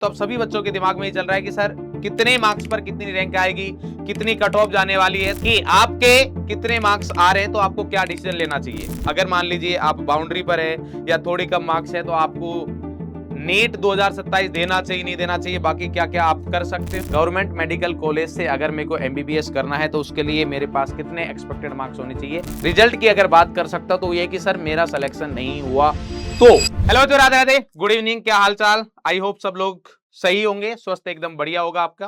तो अब सभी बच्चों के दिमाग में ये चल रहा है कि सर कितने मार्क्स पर कितनी रैंक आएगी, कितनी कट ऑफ जाने वाली है, कि आपके कितने मार्क्स आ रहे हैं तो आपको क्या डिसीजन लेना चाहिए। अगर मान लीजिए आप बाउंड्री पर है या थोड़ी कम मार्क्स है तो आपको नीट 2027 देना चाहिए, नहीं देना चाहिए, बाकी क्या क्या आप कर सकते हैं। गवर्नमेंट मेडिकल कॉलेज से अगर मेरे को एमबीबीएस करना है तो उसके लिए मेरे पास कितने एक्सपेक्टेड मार्क्स होने चाहिए। रिजल्ट की अगर बात कर सकता तो ये कि सर मेरा सिलेक्शन नहीं हुआ तो। हेलो जो राधे राधे, गुड इवनिंग, क्या हाल चाल। आई होप सब लोग सही होंगे, स्वस्थ एकदम बढ़िया होगा आपका।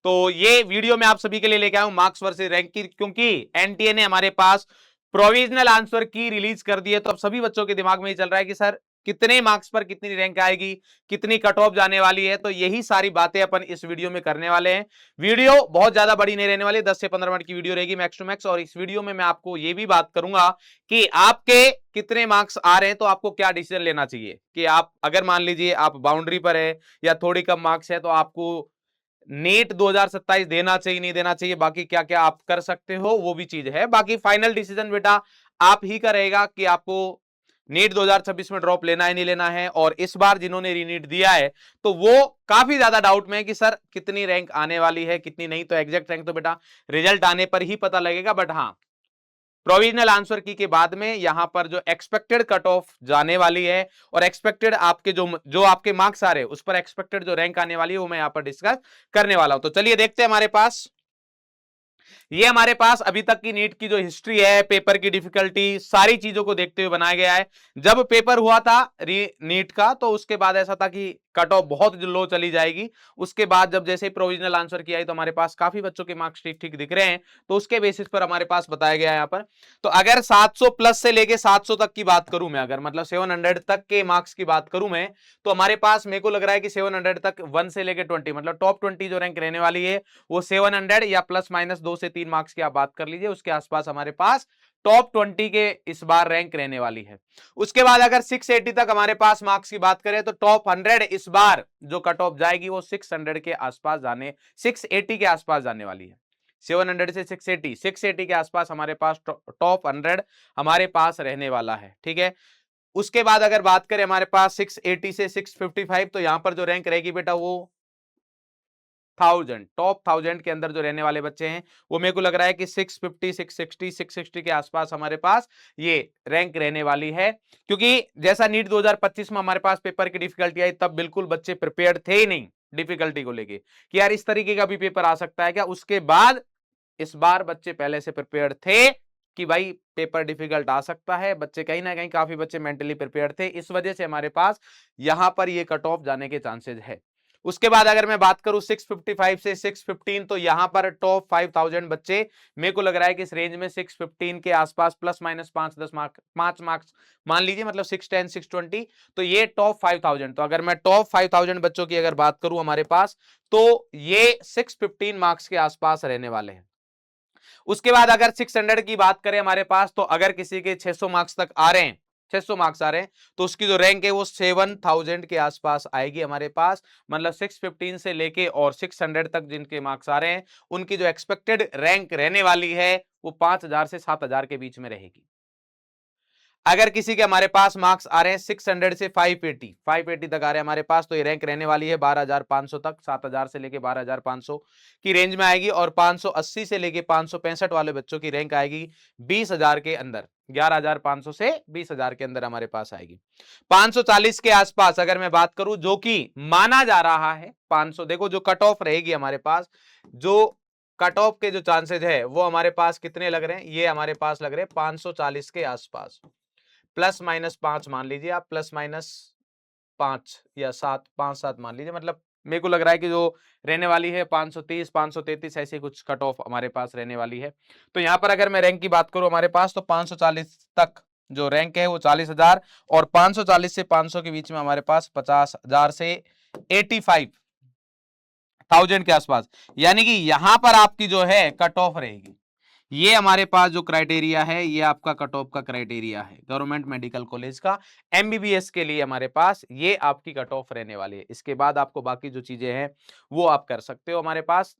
तो ये वीडियो मैं आप सभी के लिए लेके आया हूं मार्क्स वर्सेस रैंक की, क्योंकि एनटीए ने हमारे पास प्रोविजनल आंसर की रिलीज कर दी है। तो अब सभी बच्चों के दिमाग में ये चल रहा है कि सर कितने मार्क्स पर कितनी रैंक आएगी, कितनी कट ऑफ जाने वाली है। तो यही सारी बातें अपन इस वीडियो में करने वाले हैं। वीडियो बहुत ज्यादा बड़ी नहीं रहने वाली, 10 से 15 मिनट की वीडियो रहेगी मैक्स टू मैक्स। और इस वीडियो में मैं आपको ये भी बात करूंगा कि आपके कितने मार्क्स आ रहे हैं तो आपको क्या डिसीजन लेना चाहिए। कि आप अगर मान लीजिए आप बाउंड्री पर है या थोड़ी कम मार्क्स है तो आपको नीट 2027 देना चाहिए, नहीं देना चाहिए, बाकी क्या क्या आप कर सकते हो वो भी चीज है। बाकी फाइनल डिसीजन बेटा आप ही का रहेगा कि आपको नीट 2026 में ड्रॉप लेना है, नहीं लेना है। और इस बार जिन्होंने रीनीट दिया है तो वो काफी ज्यादा डाउट में है कि सर कितनी रैंक आने वाली है, कितनी नहीं। तो एग्जैक्ट रैंक तो बेटा रिजल्ट आने पर ही पता लगेगा। बट हाँ, प्रोविजनल आंसर की के बाद में यहां पर जो एक्सपेक्टेड कट ऑफ जाने वाली है और एक्सपेक्टेड आपके जो आपके मार्क्स आ रहे हैं उस पर एक्सपेक्टेड जो रैंक आने वाली है वो मैं यहां पर डिस्कस करने वाला हूं। तो चलिए देखते हैं हमारे पास ये हमारे पास अभी तक की नीट की जो हिस्ट्री है, पेपर की डिफिकल्टी, सारी चीजों को देखते हुए बनाया गया है। जब पेपर हुआ था नीट का तो उसके बाद ऐसा था कि कट ऑफ बहुत लो चली जाएगी। उसके बाद जब जैसे प्रोविजनल आंसर की आई तो हमारे पास काफी बच्चों के मार्क्स ठीक ठीक दिख रहे हैं। तो उसके बेसिस पर हमारे पास बताया गया है यहाँ पर। तो अगर 700 प्लस से लेके 700 तक की बात करूं मैं, अगर मतलब 700 तक के मार्क्स की बात करूं मैं, तो हमारे पास मेरे को लग रहा है कि 700 तक 1 से लेके 20 मतलब टॉप 20 जो रैंक रहने वाली है वो 700 या प्लस माइनस 2 से 3 मार्क्स की आप बात कर लीजिए, उसके आसपास हमारे पास टॉप 20 के इस बार रैंक रहने वाली है। उसके बाद अगर 680 तक हमारे पास मार्क्स की बात करें तो टॉप 100 इस बार जो कट ऑफ जाएगी वो 600 के आसपास जाने 680 के आसपास जाने वाली है। 700 से 680 680 के आसपास हमारे पास टॉप 100 हमारे पास रहने वाला है। ठीक है, उसके बाद अगर बात करें हमारे पास 680 से 655 तो यहां पर जो रैंक रहेगी बेटा वो 1000 टॉप 1000 के अंदर जो रहने वाले बच्चे हैं वो मेरे को लग रहा है कि 650 660 660 के आसपास हमारे पास ये रैंक रहने वाली है। क्योंकि जैसा नीट 2025 में हमारे पास पेपर की डिफिकल्टी आई तब बिल्कुल बच्चे प्रिपेयर्ड थे ही नहीं डिफिकल्टी को लेके कि यार इस तरीके का भी पेपर आ सकता है क्या। उसके बाद इस बार बच्चे पहले से प्रिपेयर्ड थे कि भाई पेपर डिफिकल्ट आ सकता है। बच्चे कहीं ना कहीं काफी बच्चे मेंटली प्रिपेयर्ड थे, इस वजह से हमारे पास यहां पर ये कट ऑफ जाने के चांसेस है। उसके बाद अगर मैं बात करूं 655 से 615 तो यहां पर टॉप 5000 बच्चे मेरे को लग रहा है कि इस रेंज में 615 के आसपास प्लस माइनस 5-10 मार्क 5 मार्क्स मान लीजिए, मतलब 610 620 तो ये टॉप 5000। तो अगर मैं टॉप 5000 बच्चों की अगर बात करूं हमारे पास तो ये 615 मार्क्स के आसपास रहने वाले हैं। उसके बाद अगर 600 की बात करें हमारे पास तो अगर किसी के 600 मार्क्स तक आ रहे हैं 600 मार्क्स आ रहे हैं तो उसकी जो रैंक है वो 7000 के आसपास आएगी हमारे पास। मतलब 615 से लेके और 600 तक जिनके मार्क्स आ रहे हैं उनकी जो एक्सपेक्टेड रैंक रहने वाली है वो 5000 से 7000 के बीच में रहेगी। अगर किसी के हमारे पास मार्क्स आ रहे हैं 600 से 580 तक आ रहे हैं हमारे पास तो ये रैंक रहने वाली है 12500 तक, 7000 से लेके 12500 की रेंज में आएगी। और 580 से लेके 565 वाले बच्चों की रैंक आएगी 20000 के अंदर, 11500 से 20000 के अंदर हमारे पास आएगी। 540 के आसपास अगर मैं बात करूं जो कि माना जा रहा है 500, देखो जो कट ऑफ रहेगी हमारे पास, जो कट ऑफ के जो चांसेस है वो हमारे पास कितने लग रहे हैं, ये हमारे पास लग रहे हैं 540 के आसपास, प्लस माइनस 5 मान लीजिए आप, प्लस माइनस 5 या 7 5 7 मान लीजिए। मतलब मेरे को लग रहा है कि जो रहने वाली है 530 533 ऐसे कुछ कट ऑफ हमारे पास रहने वाली है। तो यहां पर अगर मैं रैंक की बात करूं हमारे पास तो 540 तक जो रैंक है वो 40000 और 540 से 500 के बीच में हमारे पास 50000 से 85000 के आसपास, यानी कि यहां पर आपकी जो है कट ऑफ रहेगी। ये हमारे पास जो क्राइटेरिया है ये आपका कट ऑफ का क्राइटेरिया है गवर्नमेंट मेडिकल कॉलेज का एमबीबीएस के लिए हमारे पास ये आपकी कट ऑफ रहने वाली है। इसके बाद आपको बाकी जो चीजें हैं वो आप कर सकते हो। हमारे पास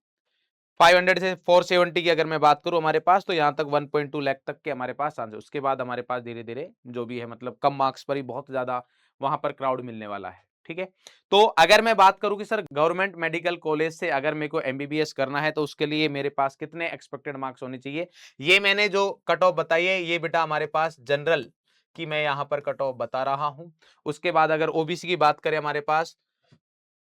500 से 470 की अगर मैं बात करूं हमारे पास तो यहां तक 1.2 लाख तक के हमारे पास चांस है। उसके बाद हमारे पास धीरे धीरे जो भी है मतलब कम मार्क्स पर ही बहुत ज्यादा वहां पर क्राउड मिलने वाला है। ठीक है। तो अगर मैं बात करूं कि सर गवर्नमेंट मेडिकल कॉलेज से अगर मेरे को एमबीबीएस करना है तो उसके लिए मेरे पास कितने एक्सपेक्टेड मार्क्स होने चाहिए, ये मैंने जो कट ऑफ बताई है ये बेटा हमारे पास जनरल की मैं यहां पर कट ऑफ बता रहा हूं। उसके बाद अगर ओबीसी की बात करें हमारे पास,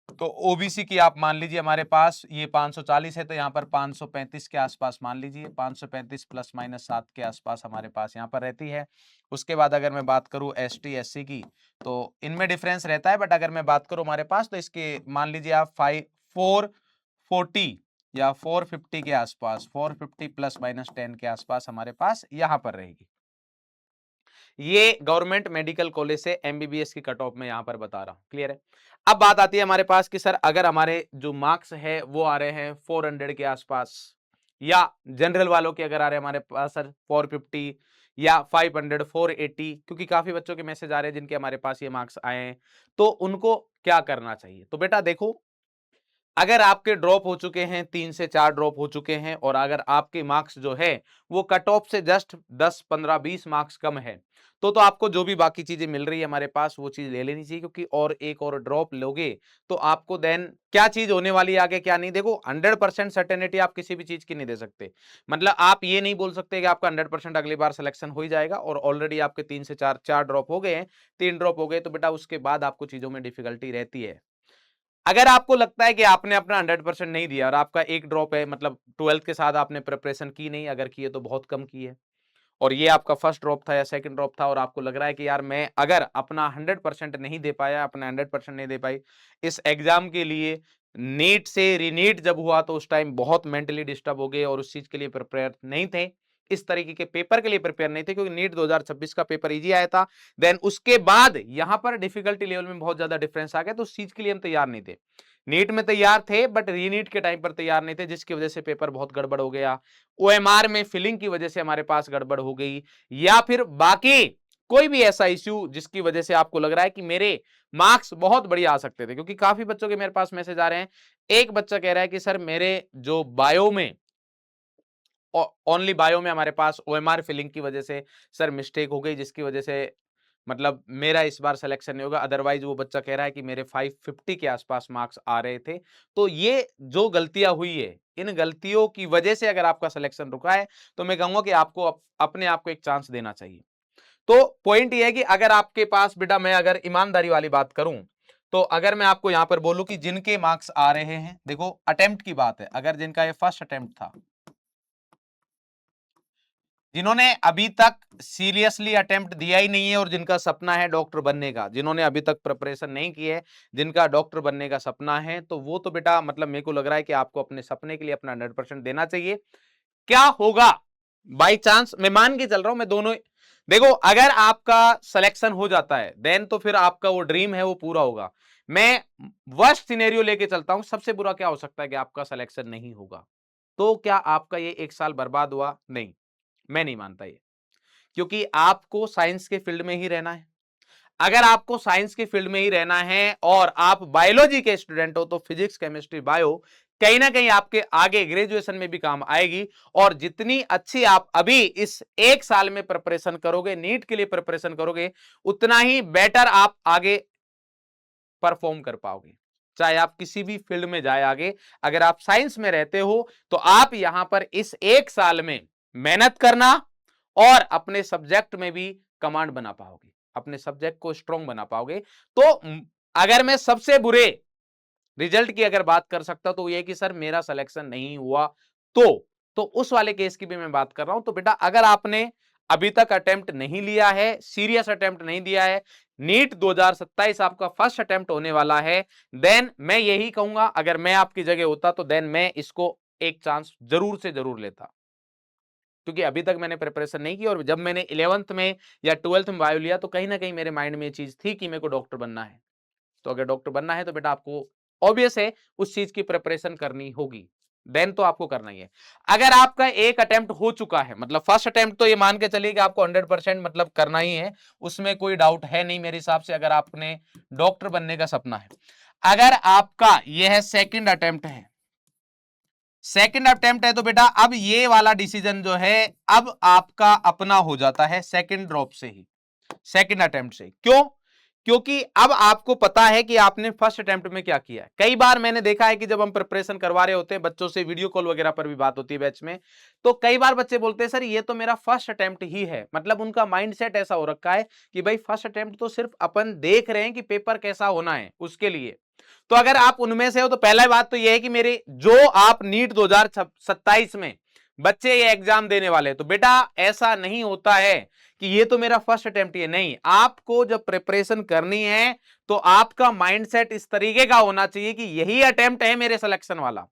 तो ओबीसी की आप मान लीजिए हमारे पास ये 540 है, तो यहाँ पर 535 के आसपास मान लीजिए, 535 प्लस माइनस 7 के आसपास हमारे पास यहाँ पर रहती है। उसके बाद अगर मैं बात करूँ एसटी एससी की, तो इनमें डिफरेंस रहता है, बट अगर मैं बात करूँ हमारे पास तो इसके मान लीजिए आप 440 या 450 के आसपास, 450 प्लस माइनस 10 के आसपास हमारे पास यहाँ पर रहेगी। ये गवर्नमेंट मेडिकल कॉलेज से एमबीबीएस की कट ऑफ में यहां पर बता रहा हूं, क्लियर है। अब बात आती है हमारे पास कि सर अगर हमारे जो मार्क्स है वो आ रहे हैं 400 के आसपास, या जनरल वालों के अगर आ रहे हैं हमारे पास सर 450 या 500 480, क्योंकि काफी बच्चों के मैसेज आ रहे हैं जिनके हमारे पास ये मार्क्स आए हैं, तो उनको क्या करना चाहिए। तो बेटा देखो, अगर आपके ड्रॉप हो चुके हैं 3 से 4 ड्रॉप हो चुके हैं और अगर आपके मार्क्स जो है वो कट ऑफ से जस्ट 10 15 20 मार्क्स कम है, तो आपको जो भी बाकी चीजें मिल रही है हमारे पास वो चीज ले लेनी चाहिए, क्योंकि और एक और ड्रॉप लोगे तो आपको देन क्या चीज होने वाली है आगे क्या नहीं। देखो 100% सर्टेनिटी आप किसी भी चीज की नहीं दे सकते, मतलब आप ये नहीं बोल सकते कि आपका 100% अगली बार सिलेक्शन हो ही जाएगा, और ऑलरेडी आपके 3 से 4 ड्रॉप हो गए हैं, 3 ड्रॉप हो गए, तो बेटा उसके बाद आपको चीजों में डिफिकल्टी रहती है। अगर आपको लगता है कि आपने अपना 100% नहीं दिया और आपका एक ड्रॉप है, मतलब 12th के साथ आपने प्रिपरेशन की नहीं, अगर की है तो बहुत कम की है, और ये आपका फर्स्ट ड्रॉप था या सेकंड ड्रॉप था, और आपको लग रहा है कि यार मैं अगर अपना 100% नहीं दे पाया, अपना 100% नहीं दे पाई इस एग्जाम के लिए, नीट से रीनीट जब हुआ तो उस टाइम बहुत मेंटली डिस्टर्ब हो गए और उस चीज के लिए प्रिपेयर नहीं थे, इस तरीके के पेपर के लिए प्रिपेयर नहीं थे, क्योंकि नीट 2026 का पेपर इजी आया था, देन उसके बाद यहां पर डिफिकल्टी लेवल में बहुत ज्यादा डिफरेंस आ गया, तो उस चीज के लिए हम तैयार नहीं थे। नीट में तैयार थे बट रीनीट के टाइम पर तैयार नहीं थे, जिसकी वजह से पेपर बहुत गड़बड़ हो गया, ओएमआर में फिलिंग की वजह से हमारे पास गड़बड़ हो गई, या फिर बाकी कोई भी ऐसा इश्यू जिसकी वजह से आपको लग रहा है कि मेरे मार्क्स बहुत बढ़िया आ सकते थे, क्योंकि काफी बच्चों के मेरे पास मैसेज आ रहे हैं। एक बच्चा कह रहा है कि सर मेरे जो बायो में, ओनली बायो में हमारे पास ओएमआर फिलिंग की वजह से सर मिस्टेक हो गई, जिसकी वजह से मतलब मेरा इस बार सिलेक्शन नहीं होगा, अदरवाइज वो बच्चा कह रहा है कि मेरे 550 के आसपास मार्क्स आ रहे थे। तो ये जो गलतियां हुई है, इन गलतियों की वजह से अगर आपका सिलेक्शन रुका है, तो मैं कहूंगा कि आपको अपने आप को एक चांस देना चाहिए। तो पॉइंट ये है कि अगर आपके पास बेटा, मैं अगर ईमानदारी वाली बात करूं, तो अगर मैं आपको यहां पर बोलूं कि जिनके मार्क्स आ रहे हैं, देखो अटेम्प्ट की बात है, अगर जिनका ये फर्स्ट अटेम्प्ट था, जिन्होंने अभी तक सीरियसली अटेम्प्ट दिया ही नहीं है और जिनका सपना है डॉक्टर बनने का, जिन्होंने अभी तक प्रिपरेशन नहीं की है, जिनका डॉक्टर बनने का सपना है, तो वो तो बेटा मतलब मेरे को लग रहा है कि आपको अपने सपने के लिए अपना 100% देना चाहिए। क्या होगा बाई चांस, मैं मान के चल रहा हूं, मैं दोनों देखो, अगर आपका सिलेक्शन हो जाता है देन तो फिर आपका वो ड्रीम है वो पूरा होगा। मैं वर्स्ट सिनेरियो लेके चलता हूं, सबसे बुरा क्या हो सकता है कि आपका सिलेक्शन नहीं होगा, तो क्या आपका ये 1 साल बर्बाद हुआ? नहीं, मैं नहीं मानता ये, क्योंकि आपको साइंस के फील्ड में ही रहना है। अगर आपको साइंस के फील्ड में ही रहना है और आप बायोलॉजी के स्टूडेंट हो, तो फिजिक्स केमिस्ट्री बायो कहीं ना कहीं आपके आगे ग्रेजुएशन में भी काम आएगी, और जितनी अच्छी आप अभी इस 1 साल में प्रिपरेशन करोगे, नीट के लिए प्रिपरेशन करोगे, उतना ही बेटर आप आगे परफॉर्म कर पाओगे, चाहे आप किसी भी फील्ड में जाए आगे। अगर आप साइंस में रहते हो तो आप यहां पर इस 1 साल में मेहनत करना और अपने सब्जेक्ट में भी कमांड बना पाओगे, अपने सब्जेक्ट को स्ट्रॉन्ग बना पाओगे। तो अगर मैं सबसे बुरे रिजल्ट की अगर बात कर सकता तो ये कि सर मेरा सिलेक्शन नहीं हुआ, तो उस वाले केस की भी मैं बात कर रहा हूं। तो बेटा अगर आपने अभी तक अटेम्प्ट नहीं लिया है, सीरियस अटेम्प्ट नहीं दिया है, नीट 2027 आपका फर्स्ट अटेम्प्ट होने वाला है, देन मैं यही कहूंगा, अगर मैं आपकी जगह होता तो देन मैं इसको एक चांस जरूर से जरूर लेता, क्योंकि अभी तक मैंने प्रिपरेशन नहीं की, और जब मैंने 11th में या 12th में बायो लिया तो कहीं ना कहीं मेरे माइंड में ये चीज थी कि मेरे को डॉक्टर बनना है। तो अगर डॉक्टर बनना है तो बेटा आपको ऑब्वियस है उस चीज की प्रिपरेशन करनी होगी, देन तो आपको करना ही है। अगर आपका एक अटेम्प्ट हो चुका है, मतलब फर्स्ट अटेम्प्ट, तो ये मान के चलिए कि आपको 100% मतलब करना ही है, उसमें कोई डाउट है नहीं मेरे हिसाब से, अगर आपने डॉक्टर बनने का सपना है। अगर आपका यह सेकंड अटेम्प्ट है, सेकंड अटेम्प्ट है, तो बेटा अब ये वाला डिसीजन जो है अब आपका अपना हो जाता है सेकंड ड्रॉप से ही, सेकंड अटेम्प्ट से। क्यों? क्योंकि अब आपको पता है कि आपने फर्स्ट अटेम्प्ट में क्या किया है। कई बार मैंने देखा है कि जब हम प्रिपरेशन करवा रहे होते हैं बच्चों से, वीडियो कॉल वगैरह पर भी बात होती है बैच में, तो कई बार बच्चे बोलते हैं सर ये तो मेरा फर्स्ट अटेम्प्ट ही है। मतलब उनका माइंडसेट ऐसा हो रखा है कि भाई फर्स्ट अटेम्प्ट तो सिर्फ अपन देख रहे हैं कि पेपर कैसा होना है उसके लिए। तो अगर आप उनमें से हो तो पहला बात तो यह है कि मेरे जो आप नीट 2027 में बच्चे ये एग्जाम देने वाले, तो बेटा ऐसा नहीं होता है कि ये तो मेरा फर्स्ट अटेम्प्ट ही है। नहीं, आपको जब प्रिपरेशन करनी है तो आपका माइंडसेट इस तरीके का होना चाहिए कि यही अटेम्प्ट है मेरे सिलेक्शन वाला,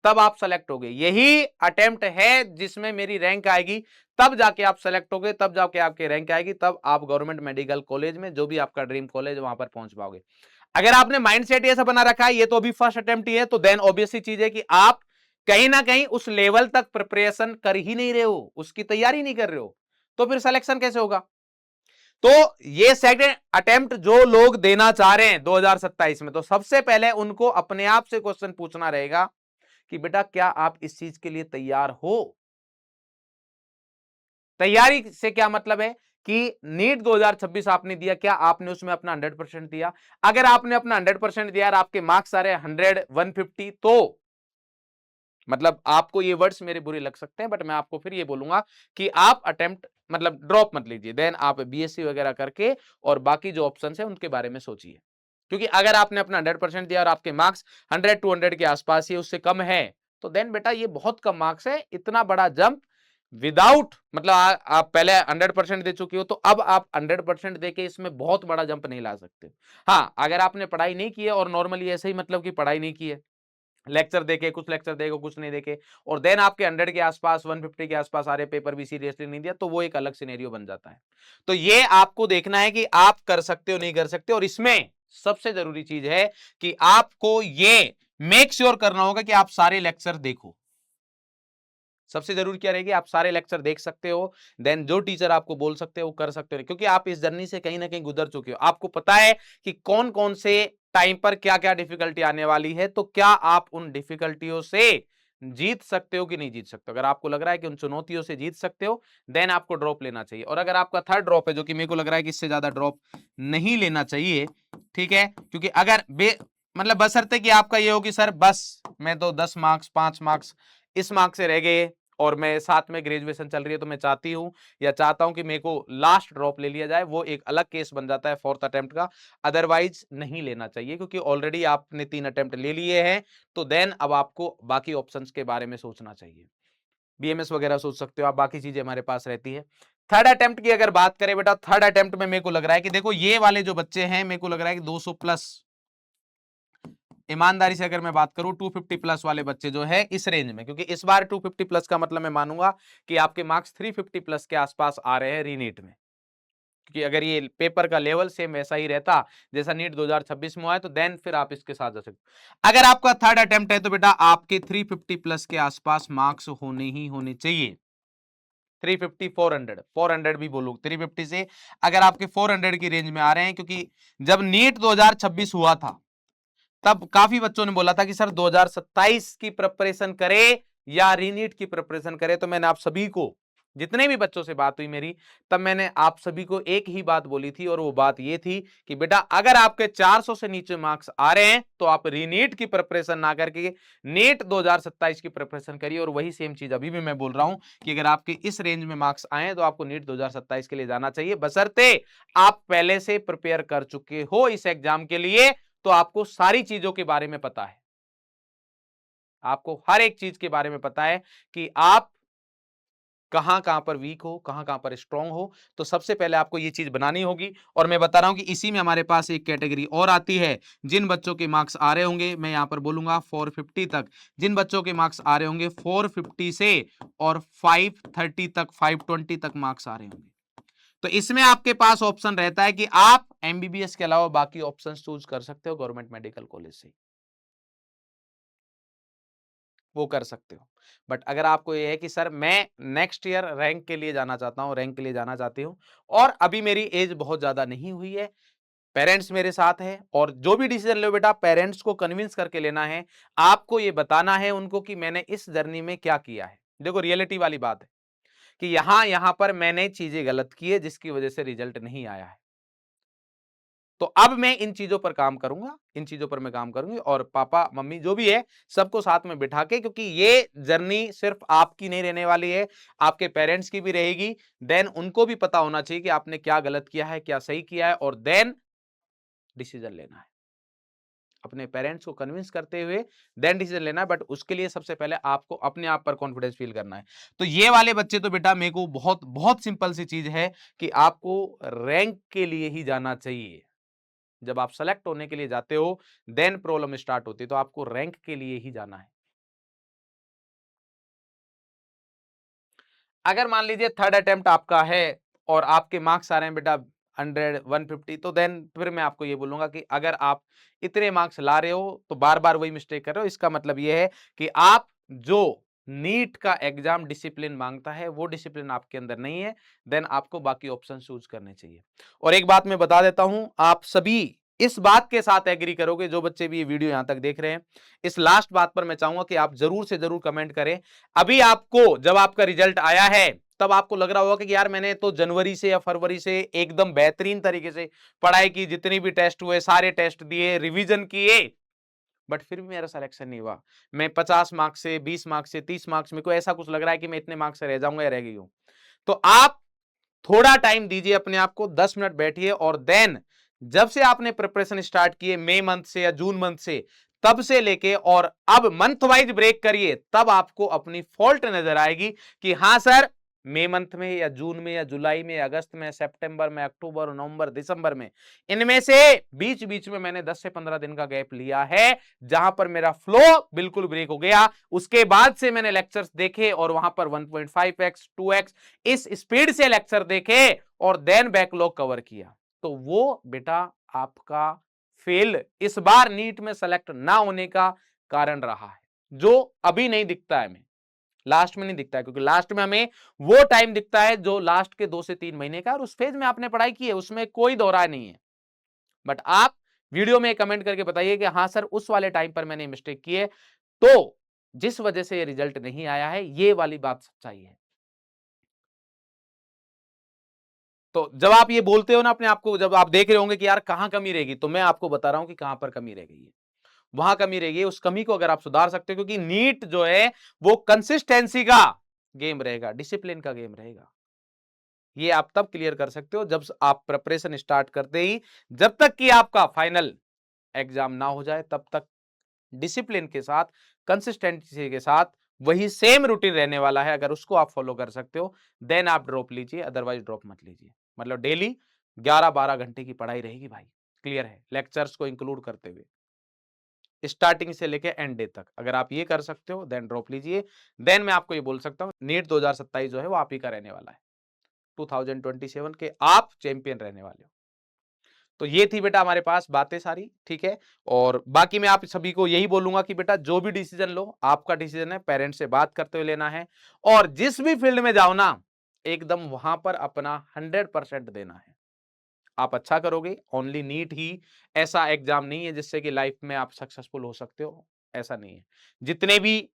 तब आप सेलेक्ट होगे। यही अटेम्प्ट है जिसमें मेरी रैंक आएगी, तब जाके आप सेलेक्ट होगे, तब जाके आपकी रैंक आएगी, तब आप गवर्नमेंट मेडिकल कॉलेज में, जो भी आपका ड्रीम कॉलेज वहां पर पहुंच पाओगे। अगर आपने माइंडसेट ऐसा बना रखा है ये तो अभी फर्स्ट अटेम्प्ट ही है, तो देन ऑब्वियस सी चीज है कि आप कहीं ना कहीं उस लेवल तक प्रिपरेशन कर ही नहीं रहे हो, उसकी तैयारी नहीं कर रहे हो, तो फिर सिलेक्शन कैसे होगा। तो ये सेकंड अटेम्प्ट जो लोग देना चाह रहे हैं 2027 में, तो सबसे पहले उनको अपने आप से क्वेश्चन पूछना रहेगा कि बेटा क्या आप इस चीज के लिए तैयार हो। तैयारी से क्या मतलब है कि नीट 2026 आपने दिया, क्या आपने उसमें अपना 100% दिया। अगर आपने अपना 100% दिया और आपके मार्क्स आ रहे हैं 100 150, तो मतलब आपको ये वर्ड्स मेरे बुरे लग सकते हैं, बट मैं आपको फिर ये बोलूंगा कि आप अटेम्प्ट मतलब ड्रॉप मत लीजिए, देन आप बीएससी वगैरह करके और बाकी जो ऑप्शन है उनके बारे में सोचिए। क्योंकि अगर आपने अपना 100% दिया और आपके मार्क्स 100 200 के आसपास ही, उससे कम है, तो देन बेटा ये बहुत कम मार्क्स है। इतना बड़ा जंप विदाउट मतलब आप पहले 100% दे चुके हो, तो अब आप 100% देके इसमें बहुत बड़ा जंप नहीं ला सकते। हाँ, अगर आपने पढ़ाई नहीं की है और नॉर्मली ऐसे ही मतलब कि पढ़ाई नहीं की है, लेक्चर देखे, कुछ लेक्चर देखे कुछ नहीं देखे, और देन आपके 100 के आसपास 150 के आसपास आ रहे, पेपर भी सीरियसली नहीं दिया, तो वो एक अलग सिनेरियो बन जाता है। तो ये आपको देखना है कि आप कर सकते हो नहीं कर सकते। और इसमें सबसे जरूरी चीज है कि आपको ये मेक श्योर करना होगा कि आप सारे लेक्चर देखो। सबसे जरूरी क्या रहेगी, आप सारे लेक्चर देख सकते हो, देन जो टीचर आपको बोल सकते हो वो कर सकते हो, क्योंकि आप इस जर्नी से कहीं ना कहीं गुजर चुके हो। आपको पता है कि कौन कौन से टाइम पर क्या क्या डिफिकल्टी आने वाली है, तो क्या आप उन डिफिकल्टियों से जीत सकते हो कि नहीं जीत सकते हो। अगर आपको लग रहा है कि उन चुनौतियों से जीत सकते हो, देन आपको ड्रॉप लेना चाहिए। और अगर आपका थर्ड ड्रॉप है, जो कि मेरे को लग रहा है कि इससे ज्यादा ड्रॉप नहीं लेना चाहिए, ठीक है, क्योंकि अगर मतलब बशर्ते कि आपका ये हो कि सर बस मैं तो 10 मार्क्स 5 मार्क्स इस मार्क्स से रह गए और मैं साथ में ग्रेजुएशन चल रही है, तो मैं चाहती हूं या चाहता हूं कि मेरे को लास्ट ड्रॉप ले लिया जाए, वो एक अलग केस बन जाता है फोर्थ अटेम्प्ट का। अदरवाइज नहीं लेना चाहिए, क्योंकि ऑलरेडी आपने 3 अटेम्प्ट ले लिए हैं, तो देन अब आपको बाकी ऑप्शंस के बारे में सोचना चाहिए। बीएमएस वगैरह सोच सकते हो आप, बाकी चीजें हमारे पास रहती है। थर्ड अटेम्प्ट की अगर बात करें बेटा, थर्ड अटेम्प्ट में मेरे को लग रहा है कि देखो ये वाले जो बच्चे हैं, मेरे को लग रहा है कि 200 प्लस, ईमानदारी से अगर मैं बात करूं 250 प्लस वाले बच्चे जो है इस रेंज में, क्योंकि इस बार 250 प्लस का मतलब मैं मानूंगा कि आपके मार्क्स 350 प्लस के आसपास आ रहे हैं रीनीट में। क्योंकि अगर ये पेपर का लेवल सेम वैसा ही रहता जैसा नीट 2026 में हुआ है, तो देन फिर आप इसके साथ जा सकते। अगर आपका थर्ड अटेम्प्ट है तो बेटा आपके 350 प्लस के आसपास मार्क्स होने ही होने चाहिए। 350 400 400 भी बोलूं, 350 से अगर आपके 400 की रेंज में आ रहे हैं, क्योंकि जब नीट 2026 हुआ था तब काफी बच्चों ने बोला था कि सर 2027 की प्रिपरेशन करें या रीनीट की प्रिपरेशन करें, तो मैंने आप सभी को, जितने भी बच्चों से बात हुई मेरी, तब मैंने आप सभी को एक ही बात बोली थी, और वो बात ये थी कि बेटा अगर आपके 400 से नीचे मार्क्स आ रहे हैं तो आप रीनीट की प्रिपरेशन ना करके नीट 2027 की प्रिपरेशन करिए। और वही सेम चीज अभी भी मैं बोल रहा हूं कि अगर आपके इस रेंज में मार्क्स आए तो आपको नीट 2027 के लिए जाना चाहिए, बशर्ते आप पहले से प्रिपेयर कर चुके हो इस एग्जाम के लिए, तो आपको सारी चीजों के बारे में पता है, आपको हर एक चीज के बारे में पता है कि आप कहां कहां पर वीक हो, कहां कहां पर स्ट्रांग हो। तो सबसे पहले आपको ये चीज बनानी होगी। और मैं बता रहा हूं कि इसी में हमारे पास एक कैटेगरी और आती है, जिन बच्चों के मार्क्स आ रहे होंगे, मैं यहां पर बोलूंगा 450 तक, जिन बच्चों के मार्क्स आ रहे होंगे 450 से और 530 तक 520 तक मार्क्स आ रहे होंगे, तो इसमें आपके पास ऑप्शन रहता है कि आप एमबीबीएस के अलावा बाकी ऑप्शन चूज कर सकते हो गवर्नमेंट मेडिकल कॉलेज से, वो कर सकते हो। बट अगर आपको ये है कि सर मैं नेक्स्ट ईयर रैंक के लिए जाना चाहता हूं, रैंक के लिए जाना चाहती हूं, और अभी मेरी एज बहुत ज्यादा नहीं हुई है, पेरेंट्स मेरे साथ है, और जो भी डिसीजन लो बेटा पेरेंट्स को कन्विंस करके लेना है, आपको ये बताना है उनको कि मैंने इस जर्नी में क्या किया है। देखो रियलिटी वाली बात है कि यहां पर मैंने चीजें गलत की है जिसकी वजह से रिजल्ट नहीं आया है। तो अब मैं इन चीजों पर काम करूंगा, इन चीजों पर मैं काम करूंगी, और पापा मम्मी जो भी है सबको साथ में बिठा के, क्योंकि ये जर्नी सिर्फ आपकी नहीं रहने वाली है, आपके पेरेंट्स की भी रहेगी। देन उनको भी पता होना चाहिए कि आपने क्या गलत किया है, क्या सही किया है, और देन डिसीजन लेना है। अपने पेरेंट्स को कन्विंस करते हुए देन डिसीजन लेना है, बट उसके लिए सबसे पहले आपको अपने आप पर कॉन्फिडेंस फील करना है। तो ये वाले बच्चे तो बेटा मेरे को बहुत बहुत सिंपल सी चीज है कि आपको रैंक के लिए ही जाना चाहिए। जब आप सेलेक्ट होने के लिए जाते हो देन प्रॉब्लम स्टार्ट होती है, तो आपको रैंक के लिए ही जाना है। अगर मान लीजिए थर्ड अटेम्प्ट आपका है और आपके मार्क्स आ रहे हैं बेटा 100 150, तो देन फिर मैं आपको ये बोलूंगा कि अगर आप इतने मार्क्स ला रहे हो तो बार बार वही मिस्टेक कर रहे हो। इसका मतलब ये है कि आप जो नीट का एग्जाम डिसिप्लिन मांगता है वो डिसिप्लिन आपके अंदर नहीं है। देन आपको बाकी ऑप्शन चूज करने चाहिए। और एक बात मैं बता देता हूं, आप सभी इस बात के साथ एग्री करोगे, जो बच्चे भी ये वीडियो यहां तक देख रहे हैं, इस लास्ट बात पर मैं चाहूंगा कि आप जरूर से जरूर कमेंट करें। अभी आपको जब आपका रिजल्ट आया है तब आपको लग रहा होगा कि यार मैंने तो जनवरी से या फरवरी से एकदम बेहतरीन तरीके से पढ़ाई की, जितनी भी टेस्ट हुए सारे टेस्ट दिए, रिवीजन किए, बट फिर भी मेरा सिलेक्शन नहीं हुआ। मैं 50 मार्क्स से 20 मार्क्स से 30 मार्क्स में, को ऐसा कुछ लग रहा है कि मैं इतने मार्क्स से रह जाऊंगा या रह गई हूं। तो आप थोड़ा टाइम दीजिए अपने आप को, 10 मिनट बैठिए, और देन जब से आपने प्रिपरेशन स्टार्ट किए मई मंथ से या जून मंथ से, तब से लेके और अब मंथ वाइज ब्रेक करिए, तब आपको अपनी फॉल्ट नजर आएगी कि हां सर मई मंथ में या जून में या जुलाई में या अगस्त में सितंबर में अक्टूबर नवंबर दिसंबर में, इनमें से बीच बीच में मैंने 10 से 15 दिन का गैप लिया है जहां पर मेरा फ्लो बिल्कुल ब्रेक हो गया। उसके बाद से मैंने लेक्चर्स देखे और वहां पर 1.5x 2x इस स्पीड से लेक्चर देखे और देन बैकलॉग कवर किया। तो वो बेटा आपका फेल इस बार नीट में सेलेक्ट ना होने का कारण रहा है, जो अभी नहीं दिखता है, हमें लास्ट में नहीं दिखता है, क्योंकि लास्ट में हमें वो टाइम दिखता है जो लास्ट के 2 से 3 महीने का, और उस फेज में आपने पढ़ाई की है, उसमें कोई दोहराय नहीं है। बट आप वीडियो में कमेंट करके बताइए कि हाँ सर उस वाले टाइम पर मैंने मिस्टेक की है, तो जिस वजह से ये रिजल्ट नहीं आया है, ये वाली बात सच्चाई है। तो जब आप ये बोलते हो ना अपने आप को, जब आप देख रहे होंगे कि यार कहां कमी रहेगी, तो मैं आपको बता रहा हूं कि कहां पर कमी रह गई है, वहां कमी रह गई। उस कमी को अगर आप सुधार सकते हो, क्योंकि नीट जो है वो कंसिस्टेंसी का गेम रहेगा, डिसिप्लिन का गेम रहेगा। ये आप तब क्लियर कर सकते हो जब आप प्रिपरेशन स्टार्ट करते ही, जब तक कि आपका फाइनल एग्जाम ना हो जाए, तब तक डिसिप्लिन के साथ, कंसिस्टेंसी के साथ वही सेम रूटीन रहने वाला है। अगर उसको आप फॉलो कर सकते हो देन आप ड्रॉप लीजिए, अदरवाइज ड्रॉप मत लीजिए। मतलब डेली 11-12 घंटे की पढ़ाई रहेगी भाई, क्लियर है, लेक्चर्स को इंक्लूड करते हुए स्टार्टिंग से लेके एंड डे तक। अगर आप ये कर सकते हो देन ड्रॉप लीजिए। देन मैं आपको ये बोल सकता हूँ नीट 2027 जो है वो आप ही का रहने वाला है। 2027 के आप चैंपियन रहने वाले हो। तो ये थी बेटा हमारे पास बातें सारी, ठीक है। और बाकी मैं आप सभी को यही बोलूंगा कि बेटा जो भी डिसीजन लो, आपका डिसीजन है, पेरेंट्स से बात करते हुए लेना है, और जिस भी फील्ड में जाओ ना, एकदम वहां पर अपना 100% देना है। आप अच्छा करोगे। ओनली नीट ही ऐसा एग्जाम नहीं है जिससे कि लाइफ में आप सक्सेसफुल हो सकते हो, ऐसा नहीं है। जितने भी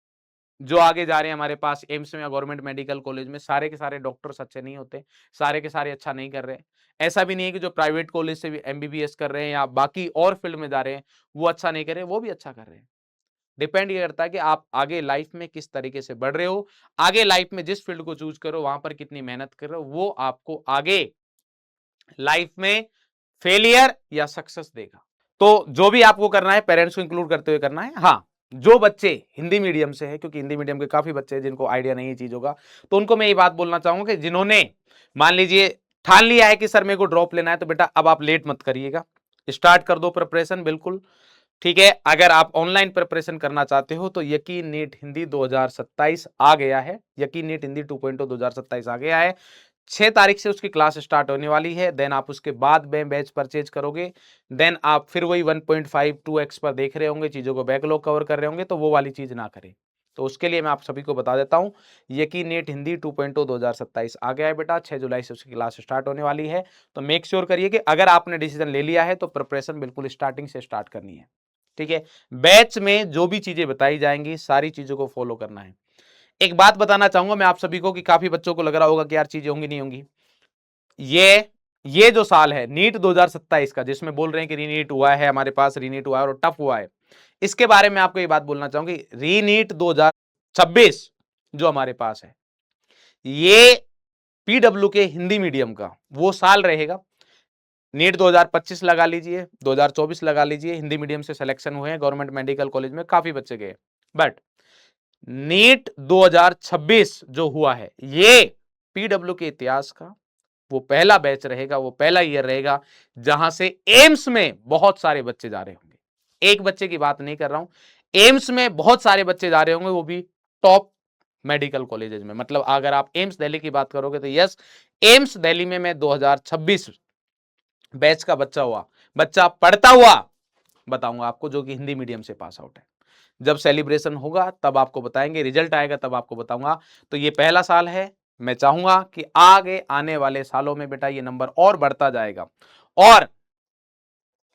जो आगे जा रहे हैं हमारे पास एम्स में या गवर्नमेंट मेडिकल कॉलेज में, सारे के सारे डॉक्टर्स अच्छे नहीं होते, सारे के सारे अच्छा नहीं कर रहे। ऐसा भी नहीं है कि जो प्राइवेट कॉलेज से भी एमबीबीएस कर रहे हैं या बाकी और फील्ड में जा रहे हैं वो अच्छा नहीं कर रहे, वो भी अच्छा कर रहे हैं। डिपेंड ये करता है कि आप आगे लाइफ में किस तरीके से बढ़ रहे हो, आगे लाइफ में जिस फील्ड को चूज करो वहां पर कितनी मेहनत कर रहे हो, वो आपको आगे लाइफ में फेलियर या सक्सेस देगा। तो जो भी आपको करना है पेरेंट्स को इंक्लूड करते हुए करना है। हाँ, जो बच्चे हिंदी मीडियम से है, क्योंकि हिंदी मीडियम के काफी बच्चे हैं जिनको आइडिया नहीं है चीजों का, तो उनको मैं ये बात बोलना चाहूंगा कि जिन्होंने मान लीजिए ठान लिया है कि सर मेरे को ड्रॉप लेना है, तो बेटा अब आप लेट मत करिएगा, स्टार्ट कर दो प्रिपरेशन बिल्कुल, ठीक है। अगर आप ऑनलाइन प्रिपरेशन करना चाहते हो तो यकीन नीट हिंदी 2027 आ गया है, यकीन नीट हिंदी 2.0 2027 आ गया है। 6 तारीख से उसकी क्लास स्टार्ट होने वाली है। देन आप उसके बाद में बैच परचेज करोगे, देन आप फिर वही 1.5 2x पर देख रहे होंगे, चीजों को बैकलॉग कवर कर रहे होंगे, तो वो वाली चीज ना करें। तो उसके लिए मैं आप सभी को बता देता हूं, यकीन नीट हिंदी 2.0 2027 आ गया है बेटा, 6 जुलाई से उसकी क्लास स्टार्ट होने वाली है। तो मेक श्योर करिए कि अगर आपने डिसीजन ले लिया है तो प्रिपरेशन बिल्कुल स्टार्टिंग से स्टार्ट करनी है, ठीक है। बैच में जो भी चीजें बताई जाएंगी सारी चीजों को फॉलो करना है। एक बात बताना चाहूंगा मैं आप सभी को कि काफी बच्चों को लग रहा होगा कि यार चीजें होंगी नहीं होंगी, ये ये जो साल है नीट 2027 का, जिसमें बोल रहे हैं कि रीनीट हुआ है, हमारे पास रीनीट हुआ है और टफ हुआ है, इसके बारे में आपको ये बात बोलना चाहूंगी, रीनीट 2026 जो हमारे पास है, ये पीडब्ल्यू के हिंदी मीडियम का वो साल रहेगा। नीट 2025 लगा लीजिए, 2024 लगा लीजिए, हिंदी मीडियम से सिलेक्शन हुए हैं गवर्नमेंट मेडिकल कॉलेज में, काफी बच्चे गए, बट नीट 2026 जो हुआ है, ये पीडब्ल्यू के इतिहास का वो पहला बैच रहेगा, वो पहला ईयर रहेगा जहां से एम्स में बहुत सारे बच्चे जा रहे होंगे। एक बच्चे की बात नहीं कर रहा हूं, एम्स में बहुत सारे बच्चे जा रहे होंगे, वो भी टॉप मेडिकल कॉलेजेस में। मतलब अगर आप एम्स दिल्ली की बात करोगे तो यस, एम्स दिल्ली में मैं 2026 बैच का बच्चा पढ़ता हुआ बताऊंगा आपको, जो कि हिंदी मीडियम से पास आउट है। जब सेलिब्रेशन होगा तब आपको बताएंगे, रिजल्ट आएगा तब आपको बताऊंगा। तो ये पहला साल है, मैं चाहूंगा कि आगे आने वाले सालों में बेटा ये नंबर और बढ़ता जाएगा। और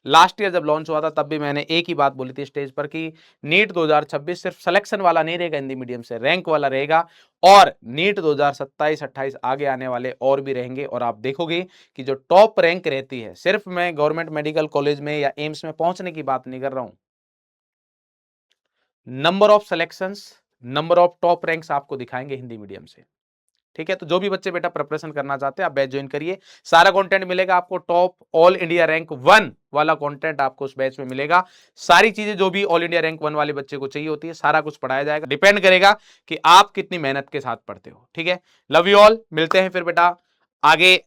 लास्ट ईयर जब लॉन्च हुआ था तब भी मैंने एक ही बात बोली थी स्टेज पर कि नीट 2026 सिर्फ सिलेक्शन वाला नहीं रहेगा, हिंदी मीडियम से रैंक वाला रहेगा, और नीट 2027-28 आगे आने वाले और भी रहेंगे। और आप देखोगे कि जो टॉप रैंक रहती है, सिर्फ मैं गवर्नमेंट मेडिकल कॉलेज में या एम्स में पहुंचने की बात नहीं कर रहा हूं, number of selections, number of top ranks आपको दिखाएंगे हिंदी मीडियम से। ठीक है, तो जो भी बच्चे बेटा प्रिपरेशन करना चाहते हैं आप बैच ज्वाइन करिए, सारा कंटेंट मिलेगा आपको, टॉप ऑल इंडिया रैंक 1 वाला कंटेंट आपको उस बैच में मिलेगा। सारी चीजें जो भी ऑल इंडिया रैंक 1 वाले बच्चे को चाहिए होती है, सारा कुछ पढ़ाया जाएगा, डिपेंड करेगा कि आप कितनी मेहनत के साथ पढ़ते हो। ठीक है, लव यू ऑल, मिलते हैं फिर बेटा आगे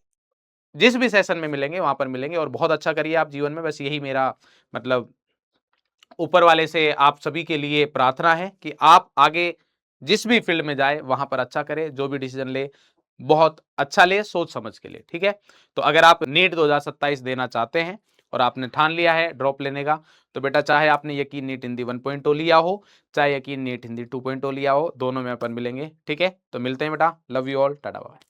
जिस भी सेशन में मिलेंगे वहां पर मिलेंगे। और बहुत अच्छा करिए आप जीवन में, बस यही मेरा मतलब ऊपर वाले से आप सभी के लिए प्रार्थना है कि आप आगे जिस भी फील्ड में जाए वहां पर अच्छा करे, जो भी डिसीजन ले बहुत अच्छा ले, सोच समझ के लिए। ठीक है, तो अगर आप नीट 2027 देना चाहते हैं और आपने ठान लिया है ड्रॉप लेने का, तो बेटा चाहे आपने यकीन नीट हिंदी 1.0 लिया हो, चाहे यकीन नीट हिंदी 2.0 लिया हो, दोनों में अपन मिलेंगे। ठीक है, तो मिलते हैं बेटा, love you all, tata bye.